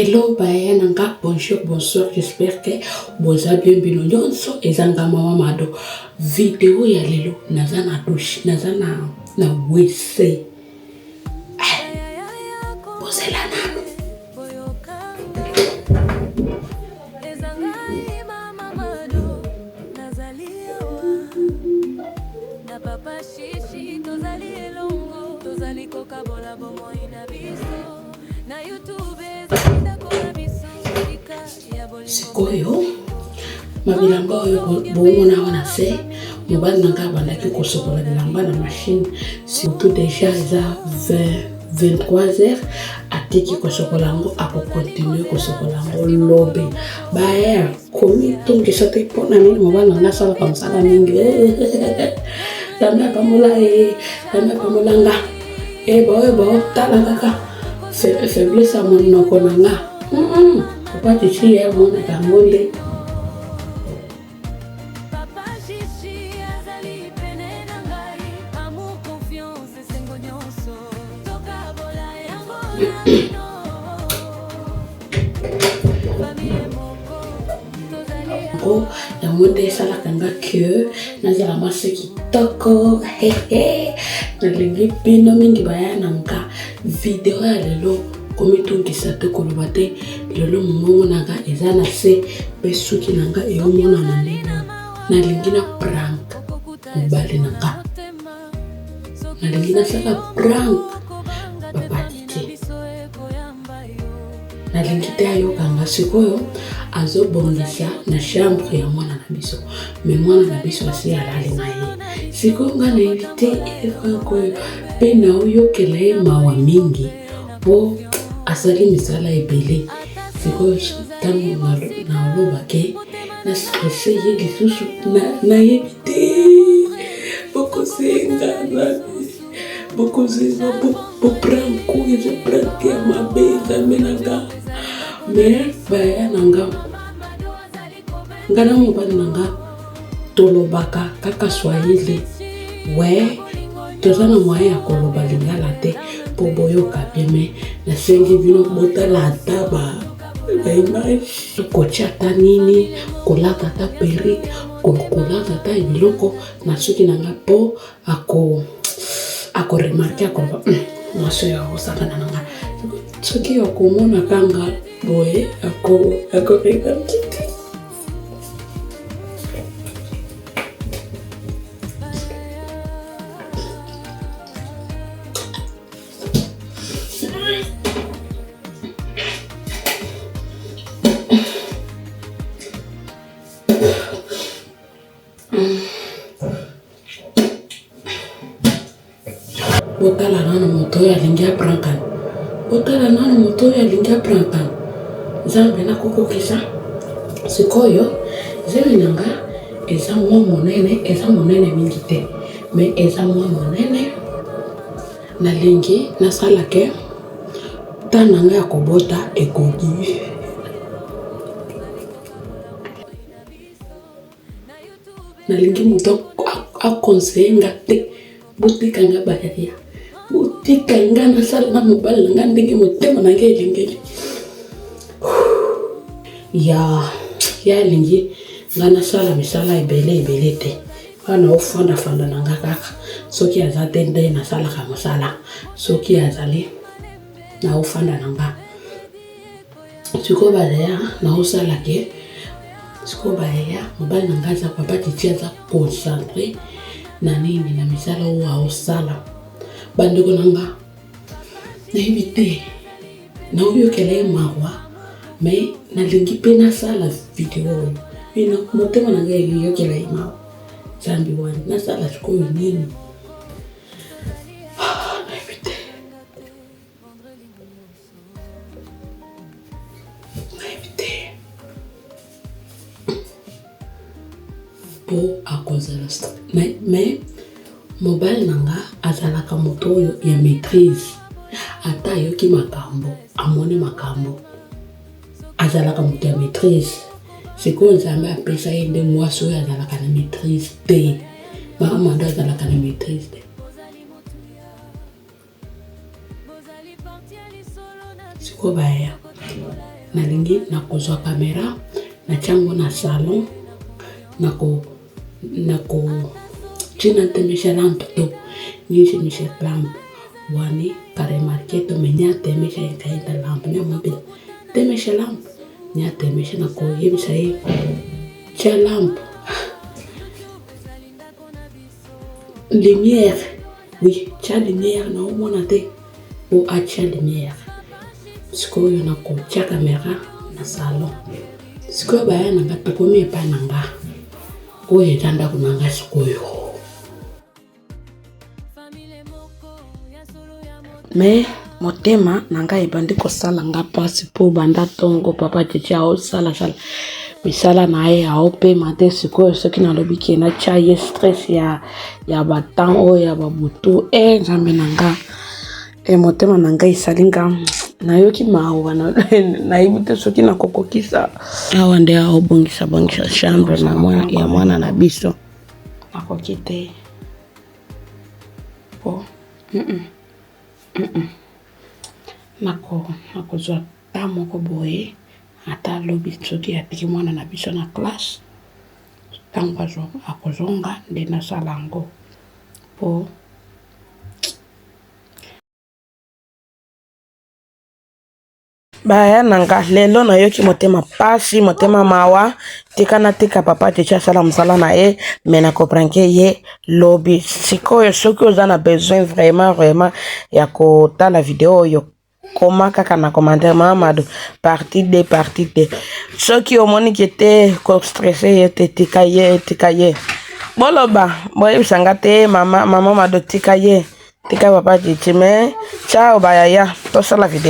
Hello bayananga, bonjour, bonsoir, j'espère que vous allez bien nyonso ezanga mama mado. Vidéo ya lelo naza na douche, naza na WC. Bozela nano. Papa shishi tozali elongo tozali kokabola bomo ina biso na YouTube ezida kona biso ya bolingo sikoyo mabilamba oyo bomona wana se mobali nanga bandaki kosokola bilamba na machine surtout déjà eza 23h atiki kosokola ngo akokontinue kosokola ngo lobe baya komi tongisa te pona nini mobali nanga sala kamsala mingi Dame pamolanga ebo tala kaka faiblesse à mon nokonanga papa tichi ya mona kangonde papa chichi azali pene nangai amour confiance sengo nyonso toka bola yango oh ya monde sala kanga que nazala maseki toko nalingi bino mingi bayana nka video ya lelo komitungisa te koloba te lelo momongo nanga eza na se mpe suki nanga eyomona na ndenge nalingi na prank mobali nanga nalingi nasala prank papa tite nalingi te ayokanga sikoyo azobongisa na chambre ya mwana na biso me mwana na biso asi alali na ye sikoyo nga na invite efankoyo mpe na oyokela ye mawa mingi po asali misala ebele sikoyo ntango na oloba ke na stresse ye lisusu nayebi te bokozenga bopranko eza pranke ya mabe ezamenanga me baya nanga ngana mobali nanga tolobaka kaka swahili we toza na moyen ya koloba lingala te po boyoka bien me nasengi bino botala ata baimage kotia ata nini kolata ata perike kolata ata biloko na suki nanga po akoremarke akoloba maso ya kosakana nanga soki akomona kanga boye akoreka kiti botala nano moto ya lingi aprankan botala nano moto ya lingi aprankan zambe na kokokisa sikoyo zemi nanga eza mwa monene mingi te me eza mwa monene na lingi nasala ke ta nanga ya kobota ekoki na lingi moto akonseyenga te botikanga bayaria botikanga nasala na mobali nanga ndenge motema nanga elingeli ya lingi nga nasala misala ebele te wana ofanda nanga kaka soki aza te nde nasalaka mosala soki azali na ofanda nanga sikoyo bazaya na osala ke sikoyo bayaya mobali nanga aza papa titi aza concentré na nini na misala oyo aosala bandeko nanga nayebi te naoyokela ye mawa me nalingi mpe nasala video oyo ina motema nanga eyokela ye mawa zambi wani nasala sikoyo nini nayebi te po akozala me mobali nanga azalaka moto oyo ya maîtrise ata ayoki makambo amoni makambo azalaka moto ya maîtrise sikoyo nzambe apesa ye nde mwasi oyo azalaka na maîtrise te mama ndo azalaka na maîtrise te sikoyo baya nalingi nakozwa kamera na chango na salon nako china temesha lampe to nyinshi misha lampe wani kare marketo menya temesha kaita lampe nya mobile temesha lampe nya temesha nako yebisa ye cha lampe lumière oui cha lumière na omona te o acha lumière sikoyo nako cha kamera na salon sikoyo baya nanga tokomi epa nanga oyo etanda kunanga sikoyo mais motema nanga ebandi kosala nga pasi po banda tongo papa tete aosala misala na ye aopema te sikoyo soki nalobi ke natya ye stress ya batan oyo ya babutu nzambe nanga motema nanga esali nga nayoki mawa nayebi te soki nakokokisa awa nde aobongisa chambre ya mwana na biso nakoki te po nakozwa ta moko boye ata lobi soki apiki mwana na biso na classe ntango akozonga nde nasala yango po baya nanga lelo nayoki motema pasi motema mawa tika papa tete asala mosala na ye me na comprendre ye lobi sikoyo soki oza na besoin vraiment ya kotala video oyo koma kaka na commentaire Mamadou partie 2 soki omoni ke te ko stressé ye te tika ye boloba boyebisanga te mama Mamadou tika papa tete me ciao bayaya tosala video